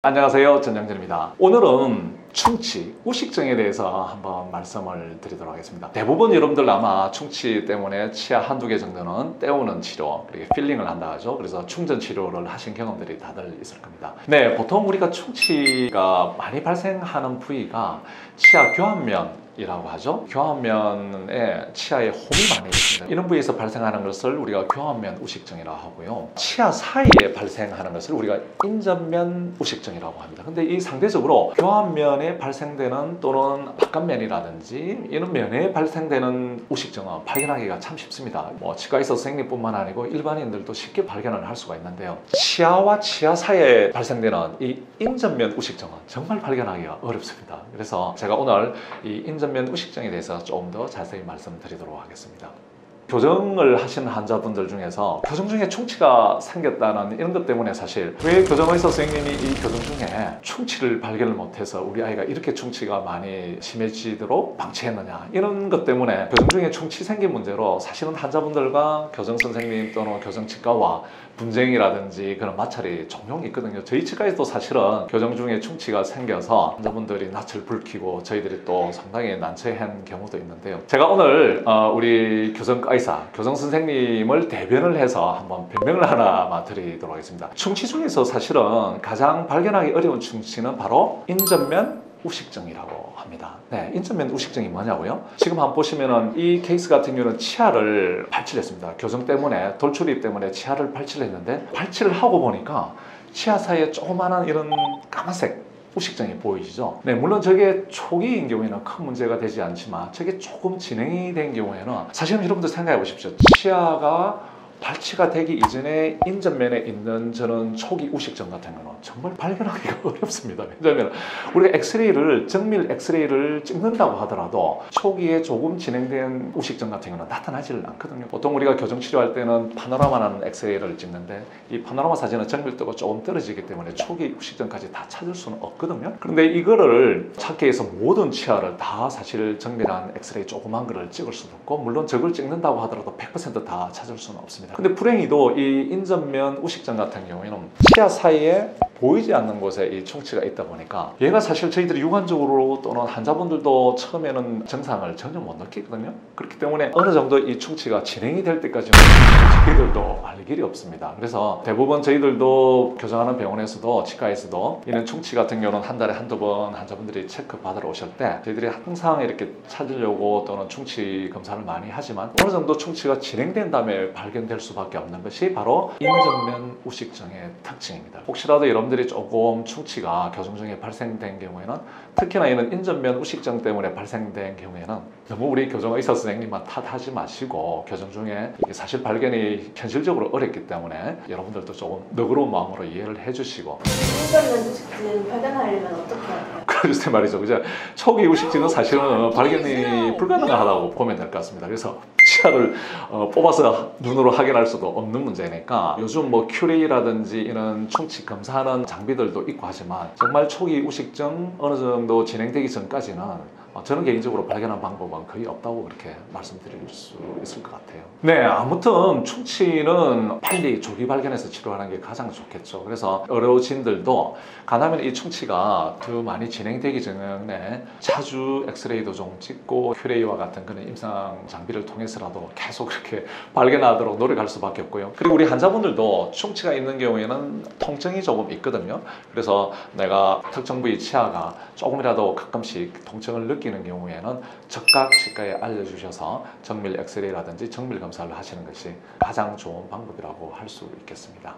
안녕하세요, 전영진입니다. 오늘은 충치, 우식증에 대해서 한번 말씀을 드리도록 하겠습니다. 대부분 여러분들 아마 충치 때문에 치아 한두 개 정도는 때우는 치료, 그리고 필링을 한다 하죠. 그래서 충전 치료를 하신 경험들이 다들 있을 겁니다. 네, 보통 우리가 충치가 많이 발생하는 부위가 치아 교환면 이라고 하죠. 교환면에 치아에 홈이 많이 있습니다. 이런 부위에서 발생하는 것을 우리가 교환면 우식증이라고 하고요. 치아 사이에 발생하는 것을 우리가 인접면 우식증이라고 합니다. 근데 이 상대적으로 교환면에 발생되는 또는 바깥면이라든지 이런 면에 발생되는 우식증은 발견하기가 참 쉽습니다. 치과 의사 선생님뿐만 아니고 일반인들도 쉽게 발견을 할 수가 있는데요. 치아와 치아 사이에 발생되는 이 인접면 우식증은 정말 발견하기가 어렵습니다. 그래서 제가 오늘 이 인접면 우식증에 대해서 조금 더 자세히 말씀드리도록 하겠습니다. 교정을 하시는 환자분들 중에서 교정 중에 충치가 생겼다는 이런 것 때문에 사실 왜 교정의사 선생님이 이 교정 중에 충치를 발견을 못해서 우리 아이가 이렇게 충치가 많이 심해지도록 방치했느냐, 이런 것 때문에 교정 중에 충치 생긴 문제로 사실은 환자분들과 교정 선생님 또는 교정치과와 분쟁이라든지 그런 마찰이 종종 있거든요. 저희 치과에도 사실은 교정 중에 충치가 생겨서 환자분들이 낯을 붉히고 저희들이 또 상당히 난처해한 경우도 있는데요. 제가 오늘 우리 교정과 의사, 교정 선생님을 대변을 해서 한번 변명을 하나 드리도록 하겠습니다. 충치 중에서 사실은 가장 발견하기 어려운 충치는 바로 인접면 우식증이라고 합니다. 네, 인접면 우식증이 뭐냐고요? 지금 한번 보시면은 이 케이스 같은 경우는 치아를 발치했습니다. 교정 때문에, 돌출입 때문에 치아를 발치를 했는데 발치를 하고 보니까 치아 사이에 조그마한 이런 까만색 우식증이 보이시죠? 네, 물론 저게 초기인 경우에는 큰 문제가 되지 않지만 저게 조금 진행이 된 경우에는 사실은 여러분들 생각해 보십시오. 치아가 발치가 되기 이전에 인접면에 있는 저는 초기 우식증 같은 경우는 정말 발견하기가 어렵습니다. 왜냐하면 우리가 엑스레이를, 정밀 엑스레이를 찍는다고 하더라도 초기에 조금 진행된 우식증 같은 경우는 나타나지를 않거든요. 보통 우리가 교정 치료할 때는 파노라마라는 엑스레이를 찍는데 이 파노라마 사진은 정밀도가 조금 떨어지기 때문에 초기 우식증까지 다 찾을 수는 없거든요. 그런데 이거를 찾기 위해서 모든 치아를 다 사실 정밀한 엑스레이 조그만 거를 찍을 수도 없고, 물론 저걸 찍는다고 하더라도 100% 다 찾을 수는 없습니다. 근데 불행히도 이 인접면 우식증 같은 경우에는 치아 사이에 보이지 않는 곳에 이 충치가 있다 보니까 얘가 사실 저희들이 육안적으로 또는 환자분들도 처음에는 증상을 전혀 못 느끼거든요. 그렇기 때문에 어느 정도 이 충치가 진행이 될 때까지는 저희들도 알 길이 없습니다. 그래서 대부분 저희들도 교정하는 병원에서도 치과에서도 이런 충치 같은 경우는 한 달에 한두 번 환자분들이 체크 받으러 오실 때 저희들이 항상 이렇게 찾으려고 또는 충치 검사를 많이 하지만 어느 정도 충치가 진행된 다음에 발견될 수밖에 없는 것이 바로 인접면 우식증의 특징입니다. 혹시라도 여러분들이 조금 충치가 교정 중에 발생된 경우에는, 특히나 이는 인접면 우식증 때문에 발생된 경우에는 너무 우리 교정 의사 선생님만 탓하지 마시고 교정 중에 이게 사실 발견이 현실적으로 어렵기 때문에 여러분들도 조금 너그러운 마음으로 이해를 해주시고. 인접면 우식증 발견하려면 어떻게 해야 돼요? 그러실 말이죠. 그죠? 초기 우식증은 사실은 발견이 불가능하다고 보면 될 것 같습니다. 그래서 치아를 뽑아서 눈으로 확인할 수도 없는 문제니까 요즘 큐레이라든지 이런 충치 검사하는 장비들도 있고 하지만 정말 초기 우식증 어느 정도 진행되기 전까지는 저는 개인적으로 발견한 방법은 거의 없다고 그렇게 말씀드릴 수 있을 것 같아요. 네, 아무튼 충치는 빨리 조기 발견해서 치료하는 게 가장 좋겠죠. 그래서 의료진들도 간하면 이 충치가 더 많이 진행되기 전에 자주 엑스레이도 좀 찍고 큐레이와 같은 그런 임상 장비를 통해서라도 계속 그렇게 발견하도록 노력할 수밖에 없고요. 그리고 우리 환자분들도 충치가 있는 경우에는 통증이 조금 있거든요. 그래서 내가 특정 부위 치아가 조금이라도 가끔씩 통증을 느끼는 경우에는 즉각 치과에 알려주셔서 정밀 엑스레이라든지 정밀 검사를 하시는 것이 가장 좋은 방법이라고 할 수 있겠습니다.